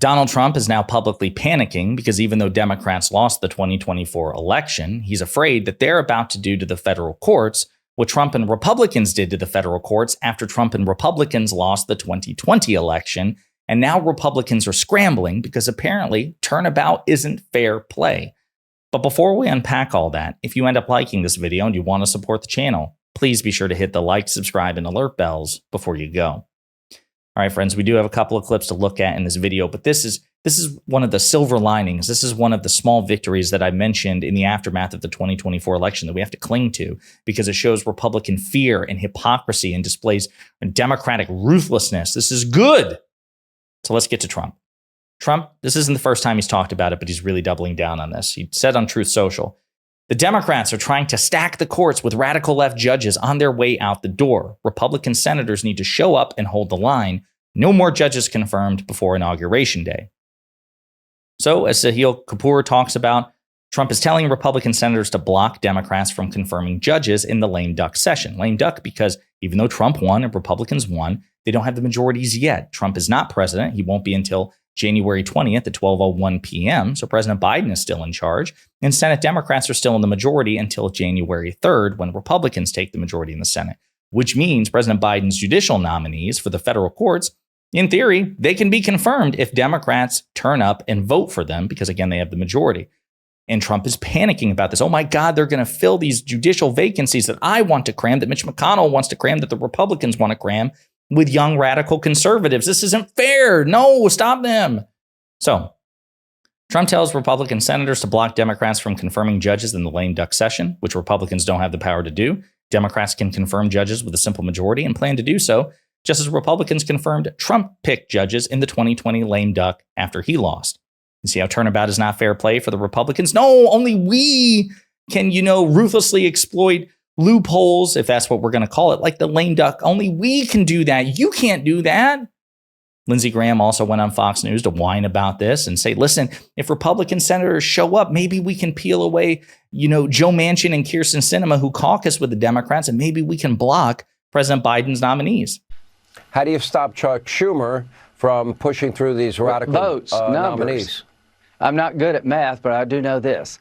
Donald Trump is now publicly panicking because even though Democrats lost the 2024 election, he's afraid that they're about to do to the federal courts what Trump and Republicans did to the federal courts after Trump and Republicans lost the 2020 election. And now Republicans are scrambling because apparently turnabout isn't fair play. But before we unpack all that, if you end up liking this video and you want to support the channel, please be sure to hit the like, subscribe, and alert bells before you go. All right, friends, we do have a couple of clips to look at in this video, but this is one of the silver linings. This is one of the small victories that I mentioned in the aftermath of the 2024 election that we have to cling to because it shows Republican fear and hypocrisy and displays Democratic ruthlessness. This is good. So let's get to Trump. Trump, this isn't the first time he's talked about it, but he's really doubling down on this. He said on Truth Social, the Democrats are trying to stack the courts with radical left judges on their way out the door. Republican senators need to show up and hold the line. No more judges confirmed before Inauguration Day. So, as Sahil Kapoor talks about, Trump is telling Republican senators to block Democrats from confirming judges in the lame duck session. Lame duck because even though Trump won and Republicans won, they don't have the majorities yet. Trump is not president. He won't be until January 20th at 12:01 p.m. So President Biden is still in charge, and Senate Democrats are still in the majority until January 3rd when Republicans take the majority in the Senate, which means President Biden's judicial nominees for the federal courts, in theory, they can be confirmed if Democrats turn up and vote for them because, again, they have the majority. And Trump is panicking about this. Oh, my God, they're going to fill these judicial vacancies that I want to cram, that Mitch McConnell wants to cram, that the Republicans want to cram with young radical conservatives. This isn't fair. No, stop them. So Trump tells Republican senators to block Democrats from confirming judges in the lame duck session, which Republicans don't have the power to do. Democrats can confirm judges with a simple majority and plan to do so, just as Republicans confirmed Trump-picked judges in the 2020 lame duck after he lost. You see how turnabout is not fair play for the Republicans? No, only we can, ruthlessly exploit loopholes, if that's what we're going to call it, like the lame duck. Only we can do that. You can't do that. Lindsey Graham also went on Fox News to whine about this and say, listen, if Republican senators show up, maybe we can peel away, Joe Manchin and Kyrsten Sinema who caucus with the Democrats, and maybe we can block President Biden's nominees. How do you stop Chuck Schumer from pushing through these radical votes, nominees? I'm not good at math, but I do know this.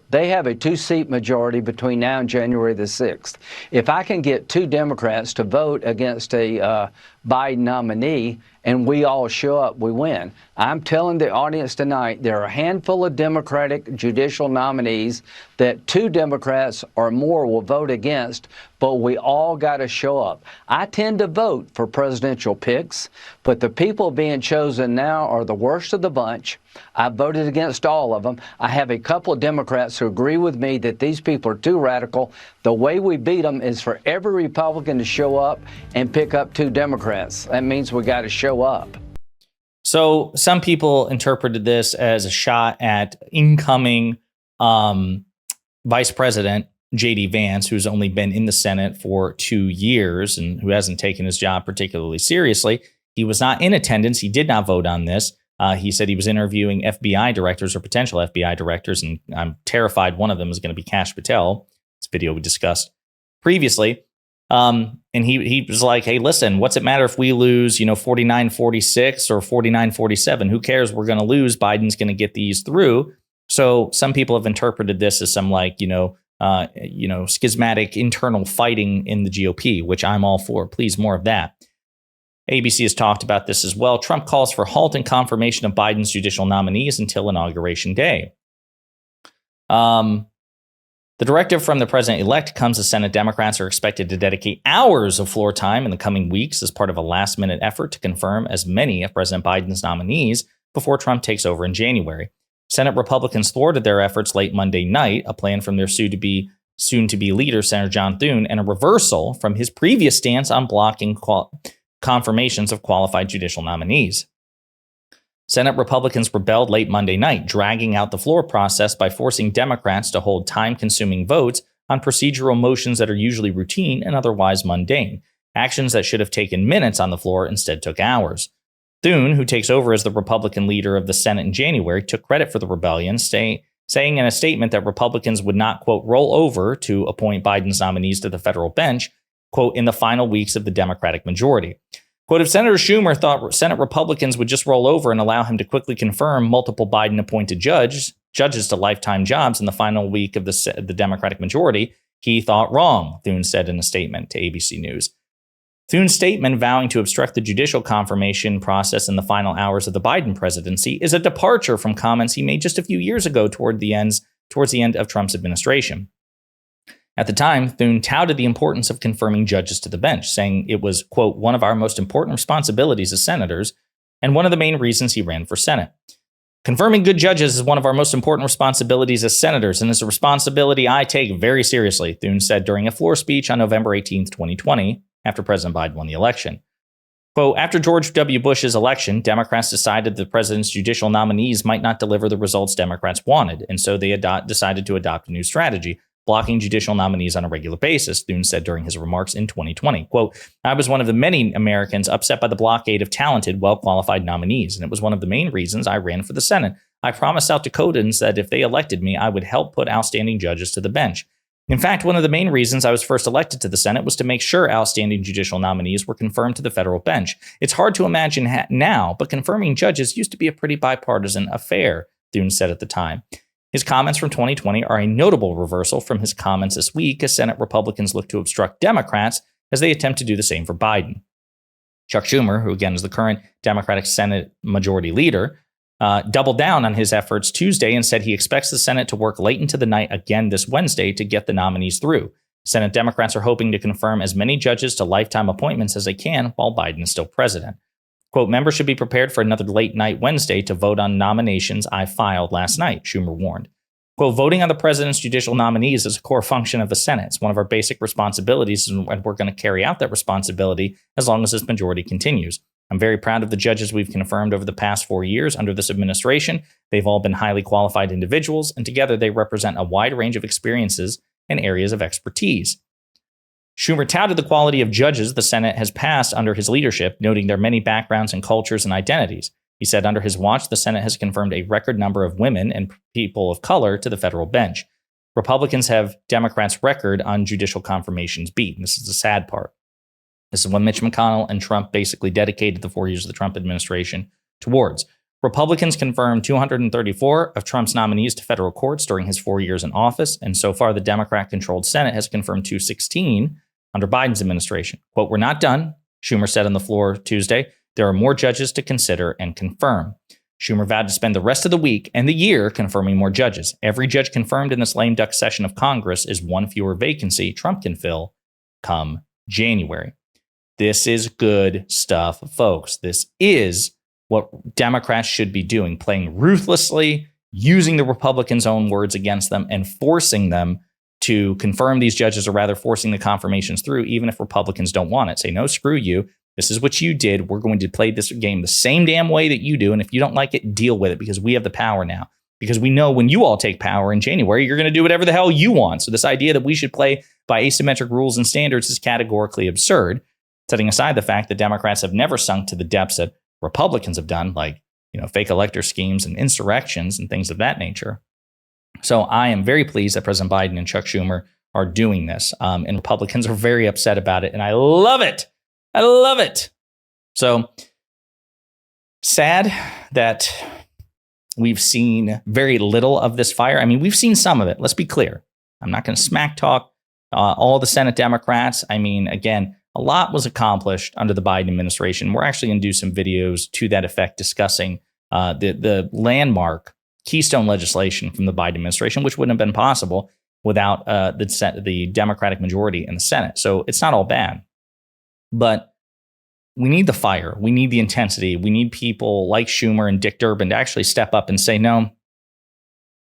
They have a two-seat majority between now and January the 6th. If I can get two Democrats to vote against a Biden nominee and we all show up, we win. I'm telling the audience tonight there are a handful of Democratic judicial nominees that two Democrats or more will vote against, but we all got to show up. I tend to vote for presidential picks, but the people being chosen now are the worst of the bunch. I voted against all of them. I have a couple of Democrats who agree with me that these people are too radical. The way we beat them is for every Republican to show up and pick up two Democrats. That means we got to show up. So some people interpreted this as a shot at incoming Vice President J.D. Vance, who's only been in the Senate for 2 years and who hasn't taken his job particularly seriously. He was not in attendance. He did not vote on this. He said he was interviewing FBI directors or potential FBI directors, and I'm terrified one of them is going to be Kash Patel. This video we discussed previously. And he was like, hey, listen, what's it matter if we lose, 49-46 or 49-47? Who cares? We're going to lose. Biden's going to get these through. So some people have interpreted this as some schismatic internal fighting in the GOP, which I'm all for. Please, more of that. ABC has talked about this as well. Trump calls for halt and confirmation of Biden's judicial nominees until Inauguration Day. The directive from the president-elect comes as Senate Democrats are expected to dedicate hours of floor time in the coming weeks as part of a last-minute effort to confirm as many of President Biden's nominees before Trump takes over in January. Senate Republicans thwarted their efforts late Monday night, a plan from their soon-to-be leader, Senator John Thune, and a reversal from his previous stance on blocking confirmations of qualified judicial nominees. Senate Republicans rebelled late Monday night, dragging out the floor process by forcing Democrats to hold time-consuming votes on procedural motions that are usually routine and otherwise mundane. Actions that should have taken minutes on the floor instead took hours. Thune, who takes over as the Republican leader of the Senate in January, took credit for the rebellion, saying in a statement that Republicans would not, quote, roll over to appoint Biden's nominees to the federal bench, quote, in the final weeks of the Democratic majority. Quote, if Senator Schumer thought Senate Republicans would just roll over and allow him to quickly confirm multiple Biden-appointed judges to lifetime jobs in the final week of the Democratic majority, he thought wrong, Thune said in a statement to ABC News. Thune's statement vowing to obstruct the judicial confirmation process in the final hours of the Biden presidency is a departure from comments he made just a few years ago towards the end of Trump's administration. At the time, Thune touted the importance of confirming judges to the bench, saying it was, quote, one of our most important responsibilities as senators and one of the main reasons he ran for Senate. Confirming good judges is one of our most important responsibilities as senators and is a responsibility I take very seriously, Thune said during a floor speech on November 18, 2020, after President Biden won the election. Quote, after George W. Bush's election, Democrats decided the president's judicial nominees might not deliver the results Democrats wanted, and so they decided to adopt a new strategy, blocking judicial nominees on a regular basis, Thune said during his remarks in 2020. Quote, I was one of the many Americans upset by the blockade of talented, well-qualified nominees, and it was one of the main reasons I ran for the Senate. I promised South Dakotans that if they elected me, I would help put outstanding judges to the bench. In fact, one of the main reasons I was first elected to the Senate was to make sure outstanding judicial nominees were confirmed to the federal bench. It's hard to imagine now, but confirming judges used to be a pretty bipartisan affair, Thune said at the time. His comments from 2020 are a notable reversal from his comments this week as Senate Republicans look to obstruct Democrats as they attempt to do the same for Biden. Chuck Schumer, who again is the current Democratic Senate Majority Leader, doubled down on his efforts Tuesday and said he expects the Senate to work late into the night again this Wednesday to get the nominees through. Senate Democrats are hoping to confirm as many judges to lifetime appointments as they can while Biden is still president. Quote, members should be prepared for another late night Wednesday to vote on nominations I filed last night, Schumer warned. Quote, voting on the president's judicial nominees is a core function of the Senate. It's one of our basic responsibilities, and we're going to carry out that responsibility as long as this majority continues. I'm very proud of the judges we've confirmed over the past 4 years under this administration. They've all been highly qualified individuals, and together they represent a wide range of experiences and areas of expertise. Schumer touted the quality of judges the Senate has passed under his leadership, noting their many backgrounds and cultures and identities. He said under his watch, the Senate has confirmed a record number of women and people of color to the federal bench. Republicans have Democrats' record on judicial confirmations beat. And this is the sad part. This is what Mitch McConnell and Trump basically dedicated the 4 years of the Trump administration towards. Republicans confirmed 234 of Trump's nominees to federal courts during his 4 years in office, and so far the Democrat-controlled Senate has confirmed 216 under Biden's administration. Quote, we're not done, Schumer said on the floor Tuesday. There are more judges to consider and confirm. Schumer vowed to spend the rest of the week and the year confirming more judges. Every judge confirmed in this lame duck session of Congress is one fewer vacancy Trump can fill come January. This is good stuff, folks. This is what Democrats should be doing, playing ruthlessly, using the Republicans' own words against them, and forcing them to confirm these judges, or rather forcing the confirmations through, even if Republicans don't want it. Say, no, screw you. This is what you did. We're going to play this game the same damn way that you do. And if you don't like it, deal with it, because we have the power now. Because we know when you all take power in January, you're going to do whatever the hell you want. So this idea that we should play by asymmetric rules and standards is categorically absurd, setting aside the fact that Democrats have never sunk to the depths that Republicans have done, like, fake elector schemes and insurrections and things of that nature. So I am very pleased that President Biden and Chuck Schumer are doing this. And Republicans are very upset about it. And I love it. I love it. So sad that we've seen very little of this fire. I mean, we've seen some of it. Let's be clear. I'm not going to smack talk all the Senate Democrats. I mean, again, a lot was accomplished under the Biden administration. We're actually going to do some videos to that effect discussing the landmark keystone legislation from the Biden administration, which wouldn't have been possible without the Democratic majority in the Senate. So it's not all bad. But we need the fire. We need the intensity. We need people like Schumer and Dick Durbin to actually step up and say, no,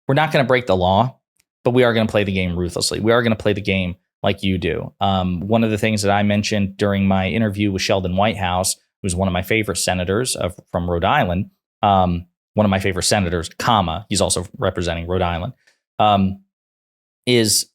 we're not going to break the law, but we are going to play the game ruthlessly. We are going to play the game like you do. One of the things that I mentioned during my interview with Sheldon Whitehouse, who's one of my favorite senators from Rhode Island, one of my favorite senators, he's also representing Rhode Island, is,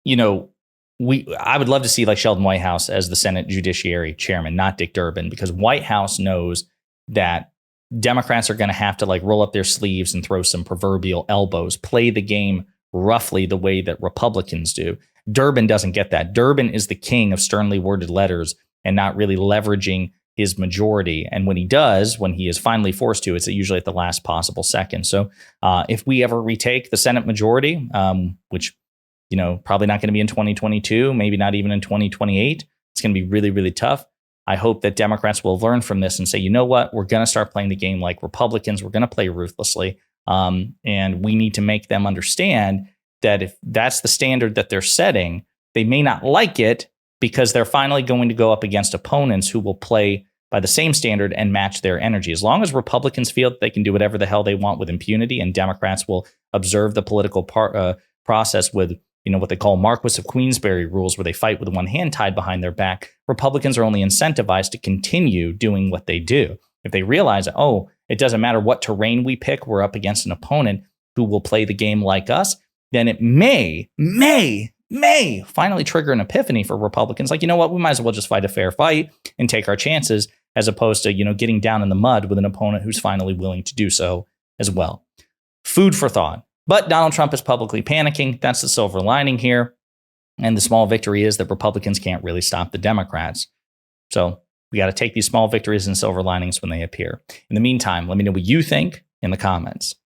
I would love to see like Sheldon Whitehouse as the Senate Judiciary Chairman, not Dick Durbin, because Whitehouse knows that Democrats are going to have to like roll up their sleeves and throw some proverbial elbows, play the game roughly the way that Republicans do. Durbin doesn't get that. Durbin is the king of sternly worded letters and not really leveraging his majority. And when he does, when he is finally forced to, it's usually at the last possible second. So if we ever retake the Senate majority, which, probably not going to be in 2022, maybe not even in 2028, it's going to be really, really tough. I hope that Democrats will learn from this and say, you know what, we're going to start playing the game like Republicans. We're going to play ruthlessly. And we need to make them understand that if that's the standard that they're setting, they may not like it because they're finally going to go up against opponents who will play by the same standard and match their energy. As long as Republicans feel that they can do whatever the hell they want with impunity, and Democrats will observe the political process with what they call Marquis of Queensberry rules, where they fight with one hand tied behind their back, Republicans are only incentivized to continue doing what they do. If they realize, it doesn't matter what terrain we pick, we're up against an opponent who will play the game like us, then it may finally trigger an epiphany for Republicans. Like, you know what, we might as well just fight a fair fight and take our chances, as opposed to, getting down in the mud with an opponent who's finally willing to do so as well. Food for thought. But Donald Trump is publicly panicking. That's the silver lining here. And the small victory is that Republicans can't really stop the Democrats. So we got to take these small victories and silver linings when they appear. In the meantime, let me know what you think in the comments.